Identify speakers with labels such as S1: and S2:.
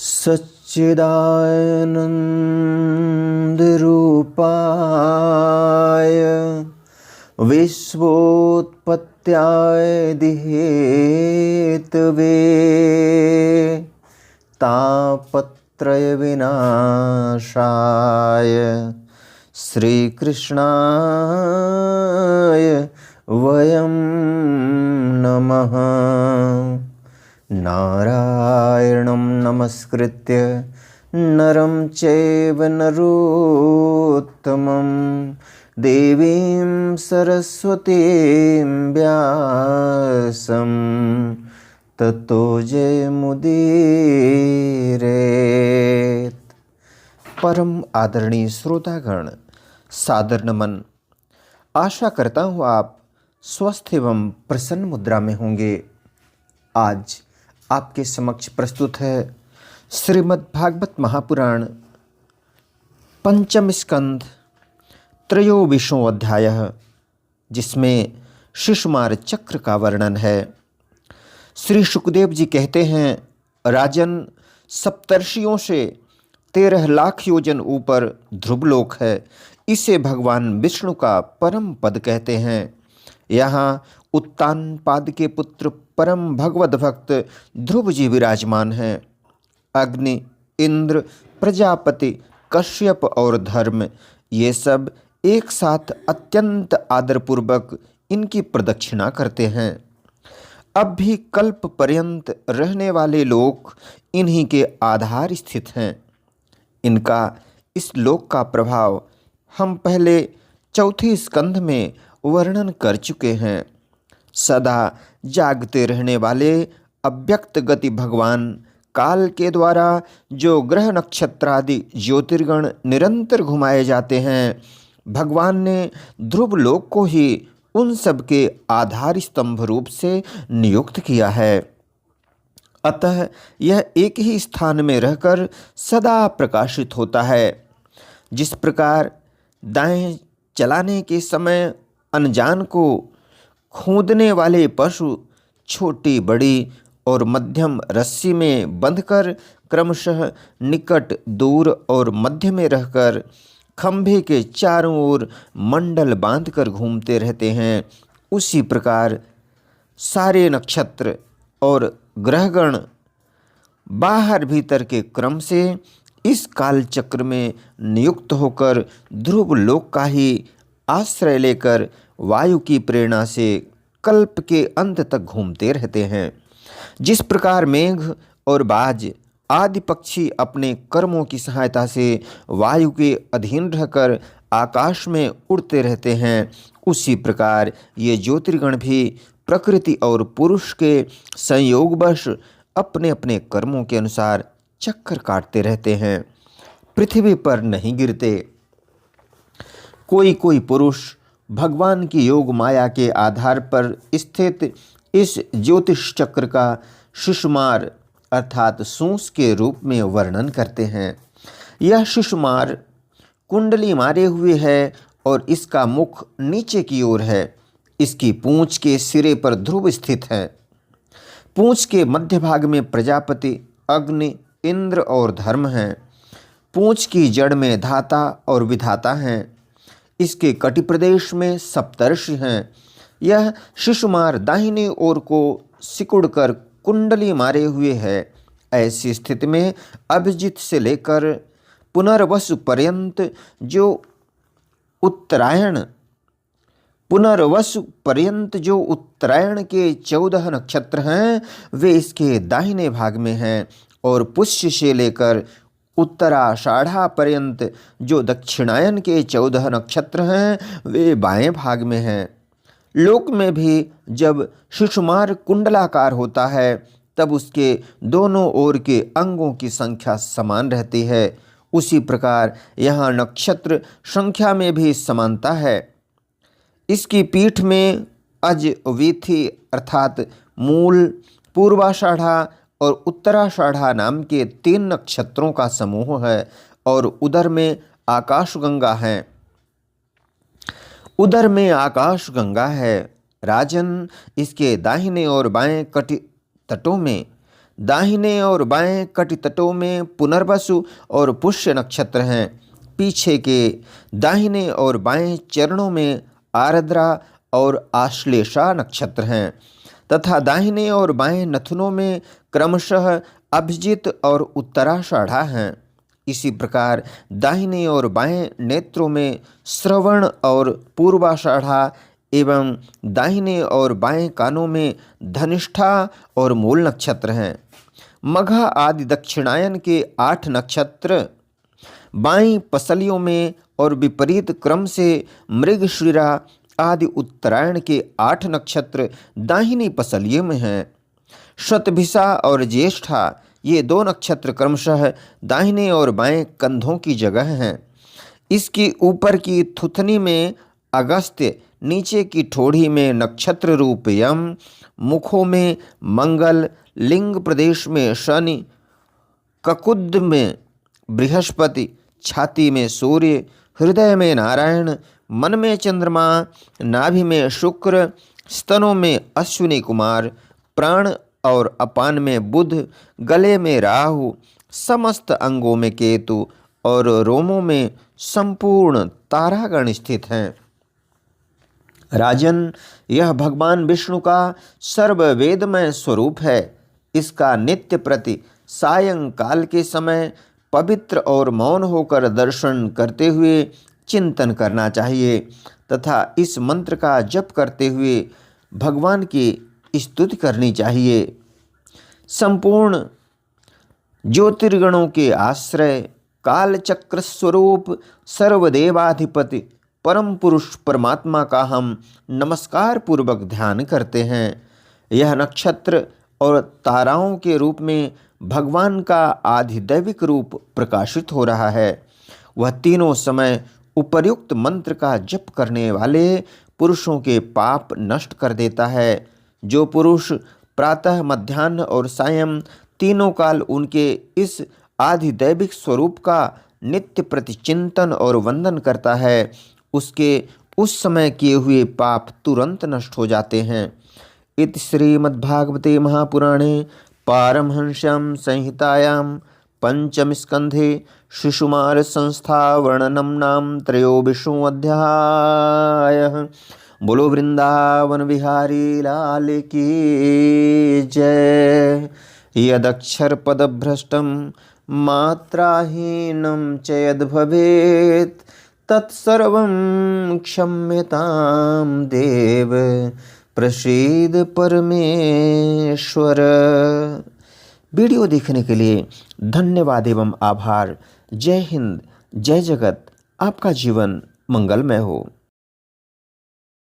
S1: सच्चिदानन्दरूपाय विश्वोत्पत्त्यादिहेतवे तापत्रयविनाशाय श्रीकृष्णाय वयं नमः। नारायणं नमस्कृत्य नरं चैव नरोत्तमं देवीं सरस्वतीं व्यासं ततो जयमुदीरयेत्। परम आदरणीय श्रोतागण, सादर नमन। आशा करता हूँ आप स्वस्थ एवं प्रसन्न मुद्रा में होंगे। आज आपके समक्ष प्रस्तुत है श्रीमद् भागवत महापुराण पंचम स्कंध त्रयोविंशो अध्याय, जिसमें शिशुमार चक्र का वर्णन है। श्री सुखदेव जी कहते हैं, राजन, सप्तर्षियों से 13 लाख योजन ऊपर ध्रुवलोक है। इसे भगवान विष्णु का परम पद कहते हैं। यहाँ उत्तानपाद के पुत्र परम भगवत भक्त ध्रुव जी विराजमान हैं। अग्नि, इंद्र, प्रजापति, कश्यप और धर्म, ये सब एक साथ अत्यंत आदरपूर्वक इनकी प्रदक्षिणा करते हैं। अब भी कल्प पर्यंत रहने वाले लोक इन्हीं के आधार स्थित हैं। इनका इस लोक का प्रभाव हम पहले चौथे स्कंध में वर्णन कर चुके हैं। सदा जागते रहने वाले अव्यक्त गति भगवान काल के द्वारा जो ग्रह नक्षत्र आदि ज्योतिर्गण निरंतर घुमाए जाते हैं, भगवान ने ध्रुव लोक को ही उन सब के आधार स्तंभ रूप से नियुक्त किया है। अतः यह एक ही स्थान में रहकर सदा प्रकाशित होता है। जिस प्रकार दाएं चलाने के समय अनजान को खोदने वाले पशु छोटी, बड़ी और मध्यम रस्सी में बंधकर क्रमशः निकट, दूर और मध्य में रहकर खंभे के चारों ओर मंडल बांधकर घूमते रहते हैं, उसी प्रकार सारे नक्षत्र और ग्रहगण बाहर भीतर के क्रम से इस काल चक्र में नियुक्त होकर ध्रुव लोक का ही आश्रय लेकर वायु की प्रेरणा से कल्प के अंत तक घूमते रहते हैं। जिस प्रकार मेघ और बाज आदि पक्षी अपने कर्मों की सहायता से वायु के अधीन रहकर आकाश में उड़ते रहते हैं, उसी प्रकार ये ज्योतिर्गण भी प्रकृति और पुरुष के संयोगवश अपने अपने कर्मों के अनुसार चक्कर काटते रहते हैं, पृथ्वी पर नहीं गिरते। कोई कोई पुरुष भगवान की योग माया के आधार पर स्थित इस ज्योतिष चक्र का शिशुमार अर्थात सूंस के रूप में वर्णन करते हैं। यह शिशुमार कुंडली मारे हुए है और इसका मुख नीचे की ओर है। इसकी पूंछ के सिरे पर ध्रुव स्थित है। पूंछ के मध्य भाग में प्रजापति, अग्नि, इंद्र और धर्म हैं। पूंछ की जड़ में धाता और विधाता हैं। इसके कटि प्रदेश में सप्तर्षि हैं। यह शिशुमार दाहिनी ओर को सिकुड़कर कुंडली मारे हुए है। ऐसी स्थिति में अभिजित से लेकर पुनर्वसु पर्यंत जो उत्तरायण के 14 नक्षत्र हैं, वे इसके दाहिने भाग में हैं, और पुष्य से लेकर उत्तराषाढ़ा पर्यंत जो दक्षिणायन के 14 नक्षत्र हैं, वे बाएं भाग में हैं। लोक में भी जब शिशुमार कुंडलाकार होता है, तब उसके दोनों ओर के अंगों की संख्या समान रहती है। उसी प्रकार यहाँ नक्षत्र संख्या में भी समानता है। इसकी पीठ में अज, वीथि अर्थात मूल, पूर्वाषाढ़ा और उत्तराषाढ़ा नाम के 3 नक्षत्रों का समूह है, और उदर में आकाशगंगा है। उदर में आकाशगंगा है। राजन, इसके दाहिने और बाएं कटि तटों में दाहिने और बाएं कटि तटों में पुनर्वसु और पुष्य नक्षत्र हैं। पीछे के दाहिने और बाएं चरणों में आर्द्रा और आश्लेषा नक्षत्र हैं तथा दाहिने और बाएं नथुनों में क्रमशः अभिजित और उत्तराषाढ़ा हैं। इसी प्रकार दाहिने और बाएं नेत्रों में श्रवण और पूर्वाषाढ़ा एवं दाहिने और बाएं कानों में धनिष्ठा और मूल नक्षत्र हैं। मघा आदि दक्षिणायन के 8 नक्षत्र बाईं पसलियों में और विपरीत क्रम से मृगशिरा आदि उत्तरायण के 8 नक्षत्र दाहिनी पसलियों में हैं। शतभिषा और ज्येष्ठा ये 2 नक्षत्र क्रमशः दाहिने और बाएं कंधों की जगह हैं। इसकी ऊपर की थुथनी में अगस्त्य, नीचे की ठोड़ी में नक्षत्र रूप यम, मुखों में मंगल, लिंग प्रदेश में शनि, ककुद में बृहस्पति, छाती में सूर्य, हृदय में नारायण, मन में चंद्रमा, नाभि में शुक्र, स्तनों में अश्विनी कुमार, प्राण और अपान में बुध, गले में राहु, समस्त अंगों में केतु और रोमों में संपूर्ण तारागण स्थित हैं। राजन, यह भगवान विष्णु का सर्ववेदमय स्वरूप है। इसका नित्य प्रति सायंकाल के समय पवित्र और मौन होकर दर्शन करते हुए चिंतन करना चाहिए तथा इस मंत्र का जप करते हुए भगवान की स्तुति करनी चाहिए। संपूर्ण ज्योतिर्गणों के आश्रय, कालचक्र स्वरूप, सर्वदेवाधिपति परम पुरुष परमात्मा का हम नमस्कार पूर्वक ध्यान करते हैं। यह नक्षत्र और ताराओं के रूप में भगवान का आधिदैविक रूप प्रकाशित हो रहा है। वह तीनों समय उपर्युक्त मंत्र का जप करने वाले पुरुषों के पाप नष्ट कर देता है। जो पुरुष प्रातः, मध्याह्न और सायं तीनों काल उनके इस आधिदैविक स्वरूप का नित्य प्रतिचिंतन और वंदन करता है, उसके उस समय किए हुए पाप तुरंत नष्ट हो जाते हैं। इति श्रीमद्भागवते महापुराणे पारमहंस्यां संहितायां पंचम स्कंधे शिशुमार संस्था वर्णनम नाम त्रयोविंशो अध्यायः। बोलो वृंदावन बिहारी लाल की जय। यदक्षर पदभ्रष्टं मात्राहीनं च यद्भवेत् तत्सर्वं क्षम्यतां देव प्रसीद परमेश्वर। वीडियो देखने के लिए धन्यवाद एवं आभार। जय हिंद, जय जगत। आपका जीवन मंगलमय हो।